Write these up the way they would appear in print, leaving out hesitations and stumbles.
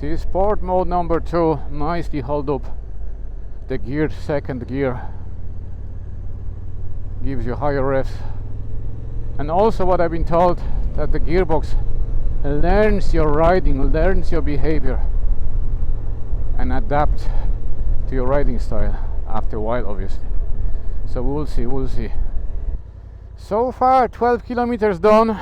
See, sport mode number 2 nicely hold up the gear, second gear, gives you higher revs. And also what I've been told, that the gearbox learns your riding, learns your behavior and adapt to your riding style after a while, obviously. So we'll see. So far 12 kilometers done.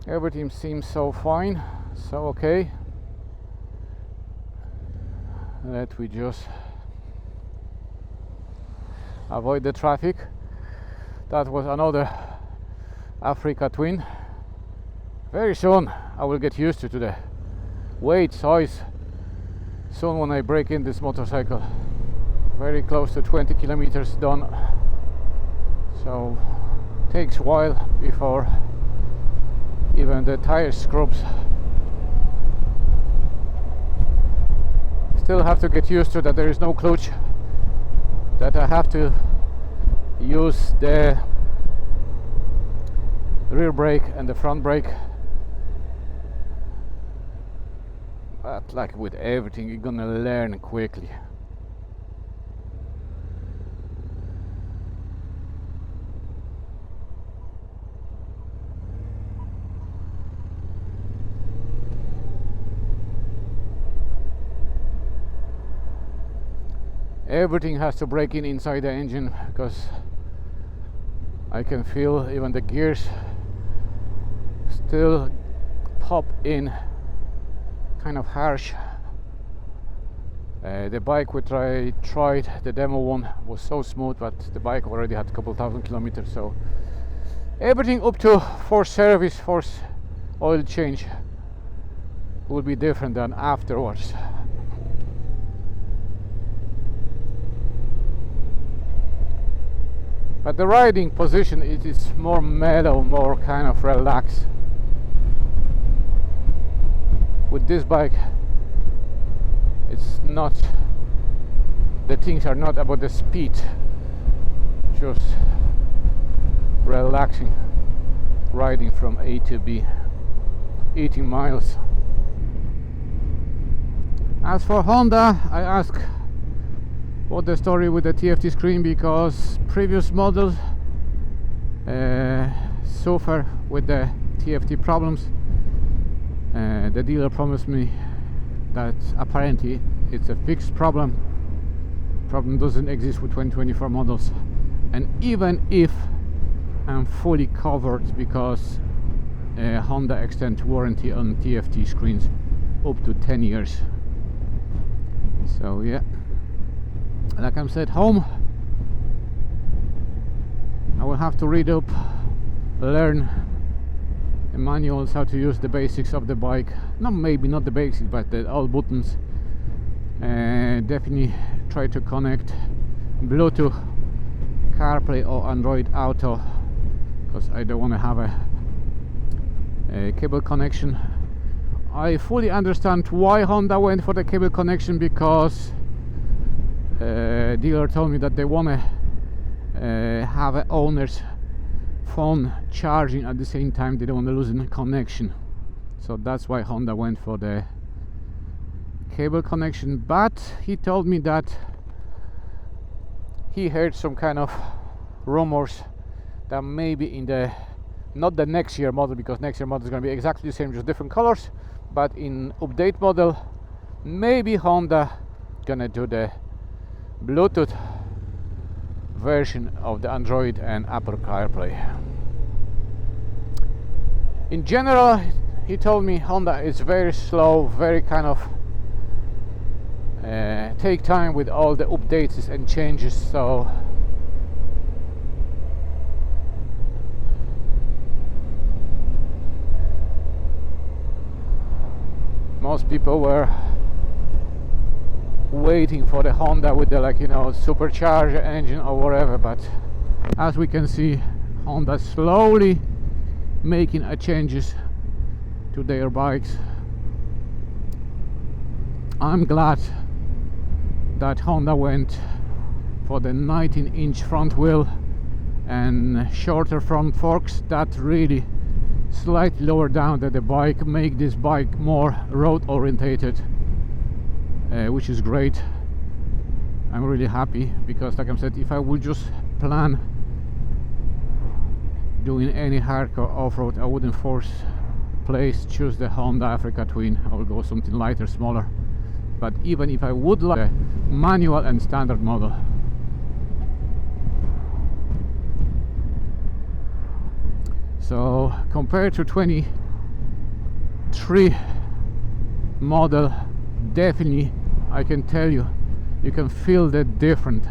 Everything seems so fine, so okay. Let me just avoid the traffic. That was another Africa Twin. Very soon I will get used to the weight, size. Soon when I break in this motorcycle. Very close to 20 kilometers done. So takes a while before even the tire scrubs. Still have to get used to that there is no clutch, that I have to use the rear brake and the front brake. But like with everything, you're gonna learn quickly. Everything has to break in inside the engine, because I can feel even the gears still pop in kind of harsh. The bike which I tried, the demo one, was so smooth, but the bike already had a couple thousand kilometers, so everything up to first service, first oil change will be different than afterwards. But the riding position, it is more mellow, more kind of relaxed. With this bike, it's not, the things are not about the speed, just relaxing, riding from A to B, 18 miles. As for Honda, I asked what the story with the TFT screen, because previous models suffer with the TFT problems. The dealer promised me that apparently it's a fixed problem. Problem doesn't exist with 2024 models, and even if I'm fully covered, because Honda extends warranty on TFT screens up to 10 years. So yeah, like I said, home I will have to read up, learn the manuals, how to use the basics of the bike. Maybe not the basics, but all buttons. Definitely try to connect Bluetooth, CarPlay or Android Auto, because I don't want to have a cable connection. I fully understand why Honda went for the cable connection, because dealer told me that they want to have an owner's phone charging at the same time. They don't want to lose a connection, so that's why Honda went for the cable connection. But he told me that he heard some kind of rumors that maybe in the, not the next year model, because next year model is going to be exactly the same, just different colors, but in update model maybe Honda gonna do the Bluetooth version of the Android and Apple CarPlay. In general, he told me Honda is very slow, very kind of take time with all the updates and changes, so most people were waiting for the Honda with the, like, you know, supercharger engine or whatever, but as we can see, Honda slowly making changes to their bikes. I'm glad that Honda went for the 19-inch front wheel and shorter front forks. That really slightly lower down that the bike make this bike more road orientated, which is great. I'm really happy because, like I said, if I would just plan doing any hardcore off-road, I wouldn't force choose the Honda Africa Twin. I would go something lighter, smaller. But even if I would like a manual and standard model, so compared to 23 model, definitely I can tell you, you can feel the difference.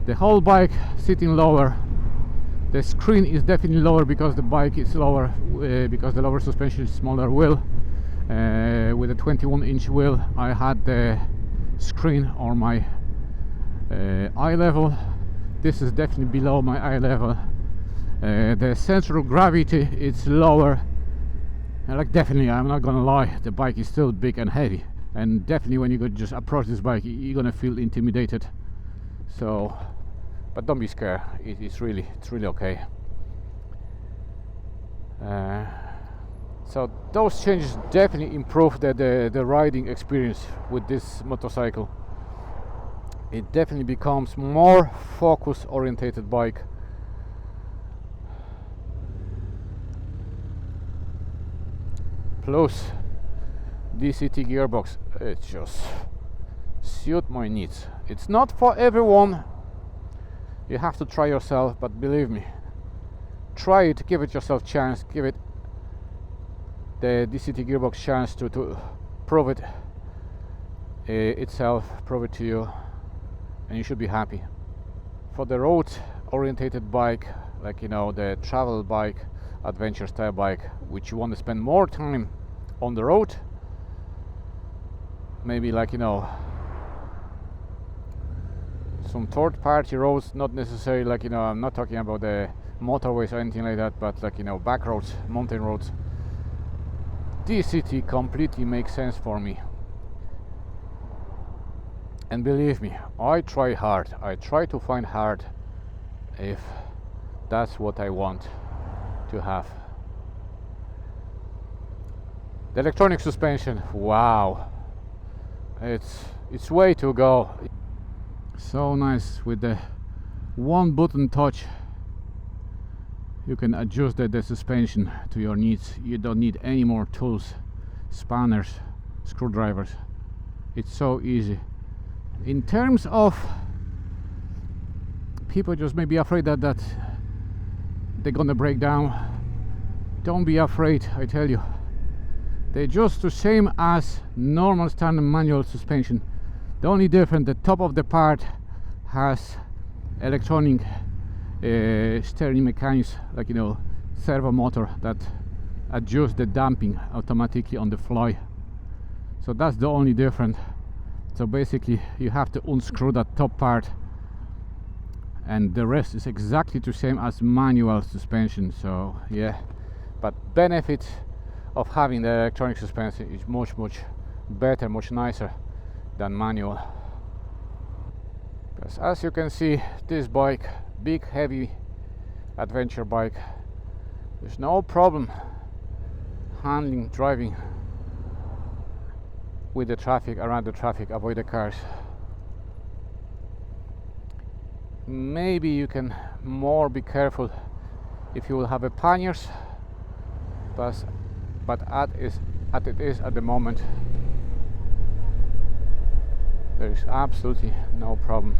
The whole bike sitting lower. The screen is definitely lower because the bike is lower, because the lower suspension is smaller wheel. With a 21-inch wheel, I had the screen on my eye level. This is definitely below my eye level. The center of gravity is lower. Like, definitely, I'm not gonna lie, the bike is still big and heavy, and definitely when you go just approach this bike, you're gonna feel intimidated. So, but don't be scared. It's really okay. So those changes definitely improve the riding experience with this motorcycle. It definitely becomes more focus orientated bike. Plus DCT gearbox, it just suit my needs. It's not for everyone. You have to try yourself, but believe me, try it, give it yourself chance, give it the DCT gearbox chance to prove it itself, prove it to you, and you should be happy. For the road orientated bike, like, you know, the travel bike, adventure style bike, which you want to spend more time on the road, maybe, like, you know, some third party roads, not necessarily, like, you know, I'm not talking about the motorways or anything like that, but, like, you know, back roads, mountain roads, DCT completely makes sense for me. And believe me, I try hard, I try to find hard if that's what I want to have. The electronic suspension, wow, it's way to go. So nice. With the one button touch you can adjust the suspension to your needs. You don't need any more tools, spanners, screwdrivers. It's so easy. In terms of people just may be afraid that they're gonna break down, don't be afraid, I tell you. They're just the same as normal standard manual suspension. The only difference, the top of the part has electronic steering mechanism, like, you know, servo motor that adjusts the damping automatically on the fly. So that's the only difference. So basically you have to unscrew that top part, and the rest is exactly the same as manual suspension. So yeah, but benefits of having the electronic suspension is much better, much nicer than manual. Because as you can see, this bike, big heavy adventure bike, there's no problem handling, driving with the traffic, around the traffic, avoid the cars. Maybe you can more be careful if you will have a panniers, but at it is at the moment, there is absolutely no problem.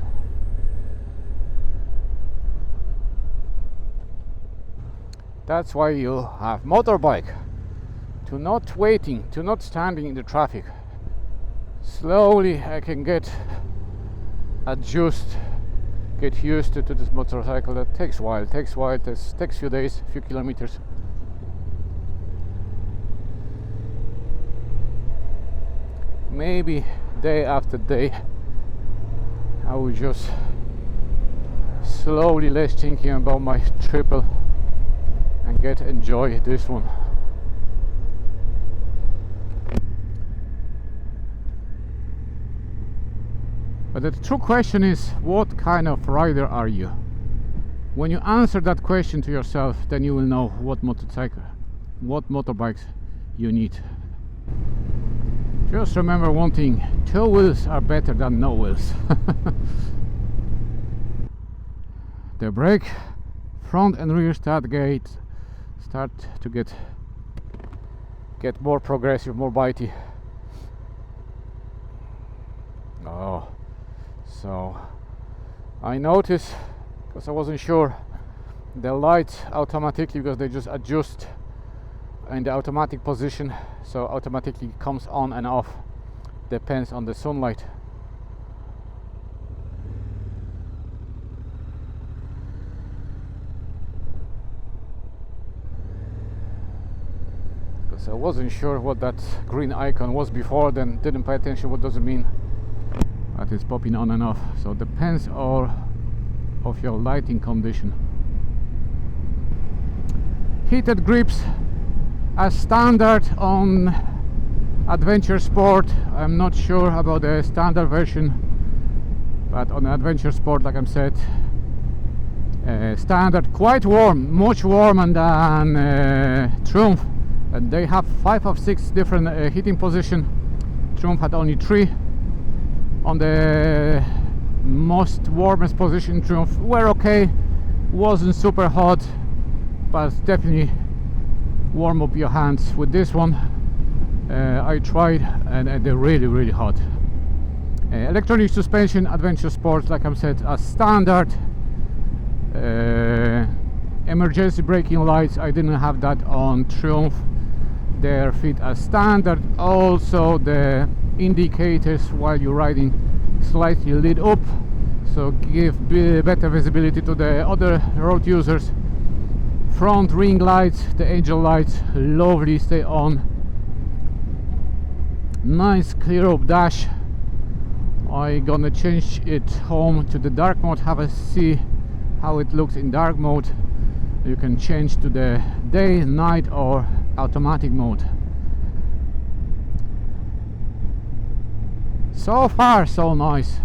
That's why you have motorbike, to not waiting, to not standing in the traffic. Slowly I can get used to this motorcycle. That takes a while, takes a few days, few kilometers. Maybe day after day I will just slowly less thinking about my triple and enjoy this one. But the true question is, what kind of rider are you? When you answer that question to yourself, then you will know what motorcycle what motorbikes you need. Just remember one thing, 2 wheels are better than no wheels. The brake, front and rear start gate start to get more progressive, more bitey. Oh, so I noticed, because I wasn't sure, the lights automatically, because they just adjust in the automatic position, so automatically comes on and off, depends on the sunlight. Because I wasn't sure what that green icon was before, then didn't pay attention what does it mean, but it's popping on and off, so depends all of your lighting condition. Heated grips as standard on Adventure Sport. I'm not sure about the standard version, but on Adventure Sport, like I said, standard, quite warm, much warmer than Triumph, and they have 5 of 6 different heating position. Triumph had only 3. On the most warmest position, Triumph were okay, wasn't super hot, but definitely warm up your hands. With this one I tried, and they're really hot. Electronic suspension, Adventure Sport, like I said, as standard. Emergency braking lights, I didn't have that on Triumph, they're fit as standard. Also the indicators while you're riding slightly lit up, so give better visibility to the other road users. Front ring lights, the angel lights, lovely, stay on. Nice clear up dash. I gonna change it home to the dark mode, have a see how it looks in dark mode. You can change to the day, night or automatic mode. So far so nice.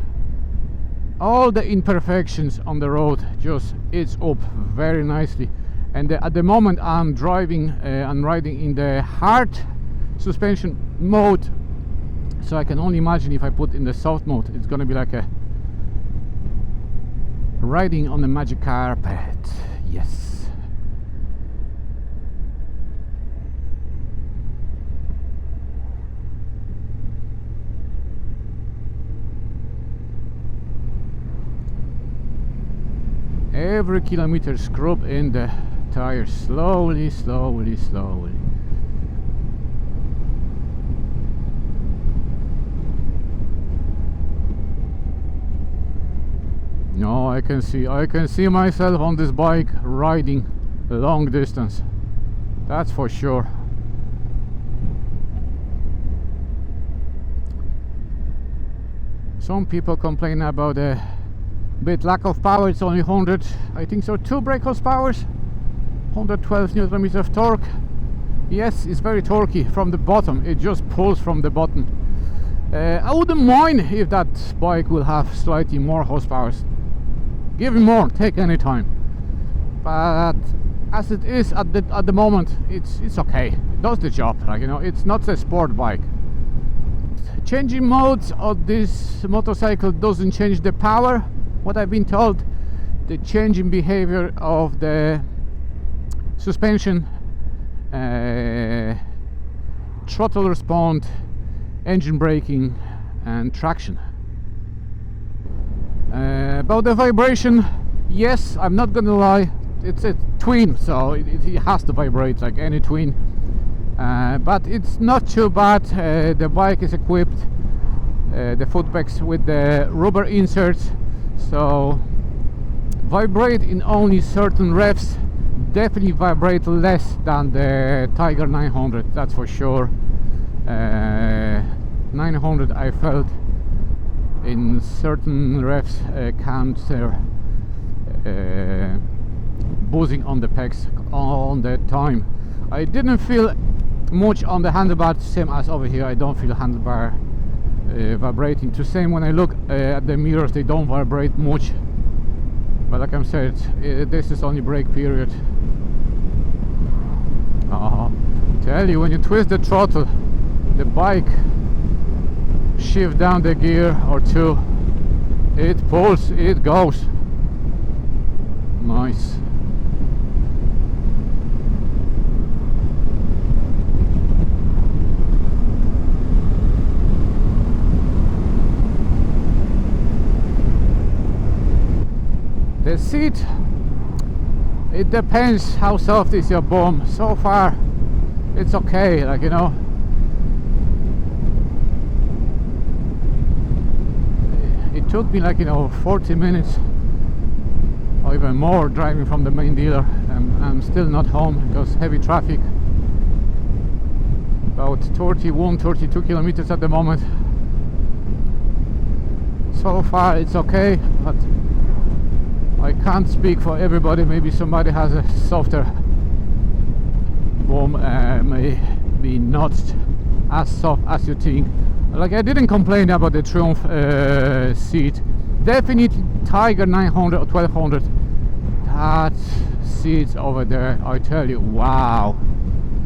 All the imperfections on the road just it's up very nicely. And at the moment I'm driving and riding in the hard suspension mode, so I can only imagine if I put in the soft mode, it's gonna be like a riding on the magic carpet. Yes. Every kilometer scrub in the tires, slowly. No, I can see myself on this bike riding long distance, that's for sure. Some people complain about a bit lack of power. It's only 100, I think so, 2 brake horsepowers, 112 Newton meters of torque. Yes, it's very torquey from the bottom, it just pulls from the bottom. I wouldn't mind if that bike will have slightly more horsepower. Give me more, take any time. But as it is at the moment, it's okay. It does the job. Like, you know, it's not a sport bike. Changing modes of this motorcycle doesn't change the power. What I've been told, the changing behavior of the suspension, throttle response, engine braking and traction. About the vibration, yes, I'm not gonna lie, it's a twin, so it has to vibrate like any twin, but it's not too bad. The bike is equipped, the footpegs, with the rubber inserts, so vibrate in only certain revs. Definitely vibrate less than the Tiger 900, that's for sure. 900 I felt in certain revs cancer buzzing on the pegs on the time. I didn't feel much on the handlebar, same as over here. I don't feel handlebar vibrating. The same when I look at the mirrors, they don't vibrate much. But like I said, this is only brake period. Tell you, when you twist the throttle, the bike shift down the gear or two, it pulls, it goes. Nice. The seat, it depends how soft is your bum. So far it's okay, like, you know, it took me like, you know, 40 minutes or even more driving from the main dealer. I'm still not home because heavy traffic. About 32 kilometers at the moment. So far it's okay, but I can't speak for everybody. Maybe somebody has a softer bum, maybe not as soft as you think. Like, I didn't complain about the Triumph seat. Definitely Tiger 900 or 1200. That seat over there, I tell you, wow,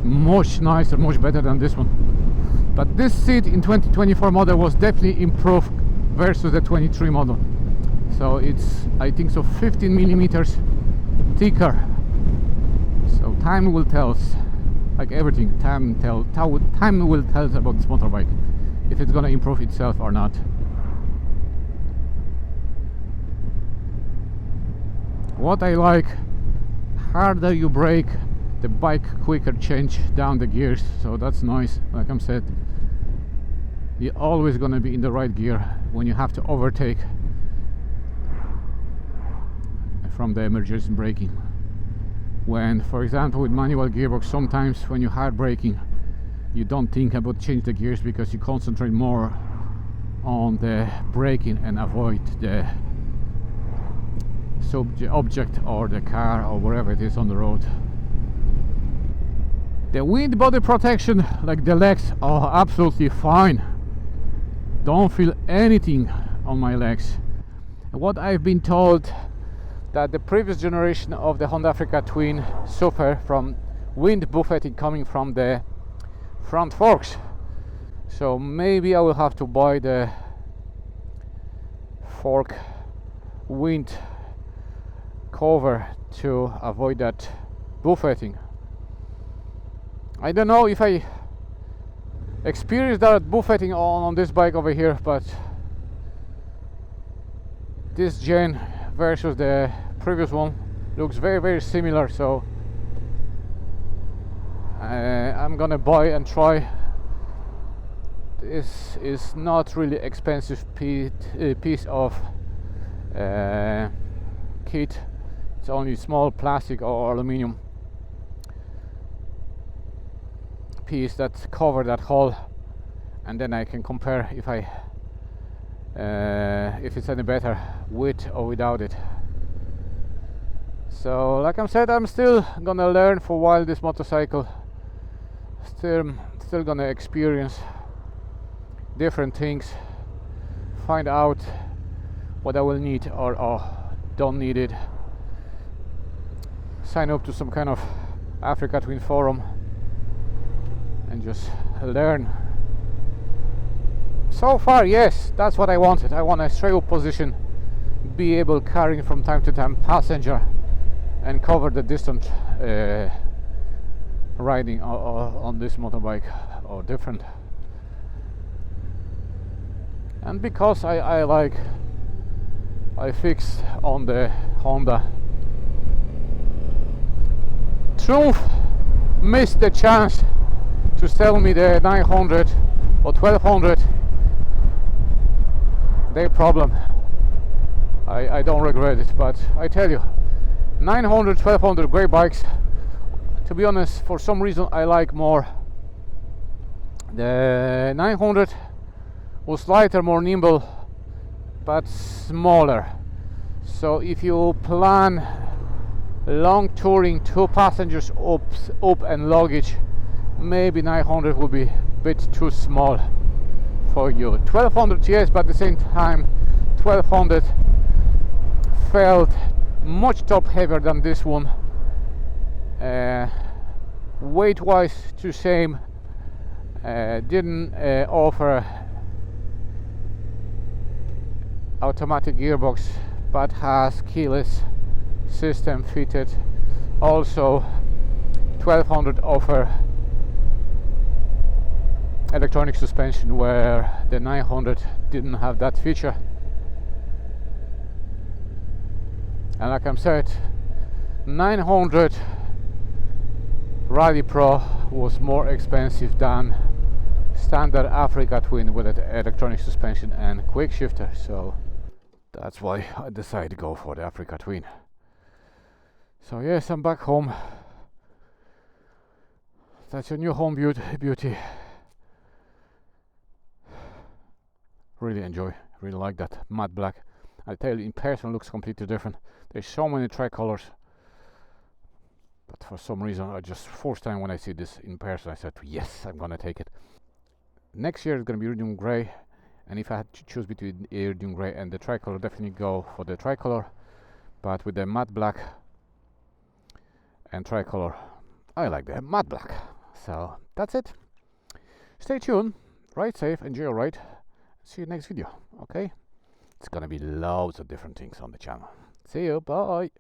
much nicer, much better than this one. But this seat in 2024 model was definitely improved versus the 23 model. So it's, I think so, 15 millimeters thicker. So time will tell, like everything. Time will tell us about this motorbike, if it's gonna improve itself or not. What I like, harder you brake, the bike quicker change down the gears. So that's nice. Like I said, you're always gonna be in the right gear when you have to overtake from the emergency braking. When, for example, with manual gearbox, sometimes when you're hard braking, you don't think about change the gears because you concentrate more on the braking and avoid the object or the car or wherever it is on the road. The wind body protection, like the legs, are absolutely fine. Don't feel anything on my legs. And what I've been told, that the previous generation of the Honda Africa Twin suffer from wind buffeting coming from the front forks. So maybe I will have to buy the fork wind cover to avoid that buffeting. I don't know if I experienced that buffeting on this bike over here, but this gen versus the previous one looks very, very similar. So I'm gonna buy and try. This is not really expensive piece of kit. It's only small plastic or aluminum piece that cover that hole, and then I can compare if it's any better with or without it. So like I said, I'm still gonna learn for a while this motorcycle. Still gonna experience different things, find out what I will need or don't need it, sign up to some kind of Africa Twin forum and just learn. So far, yes, that's what I wanted. I want a straight up position, be able carrying from time to time passenger and cover the distance riding on this motorbike or different. And because I fixed on the Honda. Triumph missed the chance to sell me the 900 or 1200. Their problem. I don't regret it, but I tell you, 900, 1200 great bikes. To be honest, for some reason I like more. The 900 was lighter, more nimble, but smaller. So if you plan long touring, 2 passengers up and luggage, maybe 900 will be a bit too small for you. 1200, yes, but at the same time 1200 felt much top heavier than this one. Weight wise, too same. Didn't offer automatic gearbox, but has keyless system fitted. Also 1200 offer electronic suspension, where the 900 didn't have that feature. And like I said, 900 Rally Pro was more expensive than standard Africa Twin with electronic suspension and quick shifter, so that's why I decided to go for the Africa Twin. So yes, I'm back home. That's your new home beauty. Really enjoy, really like that matte black. I tell you, in person looks completely different. There's so many tricolors, but for some reason, first time when I see this in person, I said yes, I'm gonna take it. Next year it's gonna be iridium gray, and if I had to choose between iridium gray and the tricolor, definitely go for the tricolor. But with the matte black and tricolor, I like the matte black. So that's it. Stay tuned, ride safe, enjoy your ride. See you next video, okay? It's gonna be loads of different things on the channel. See you, bye.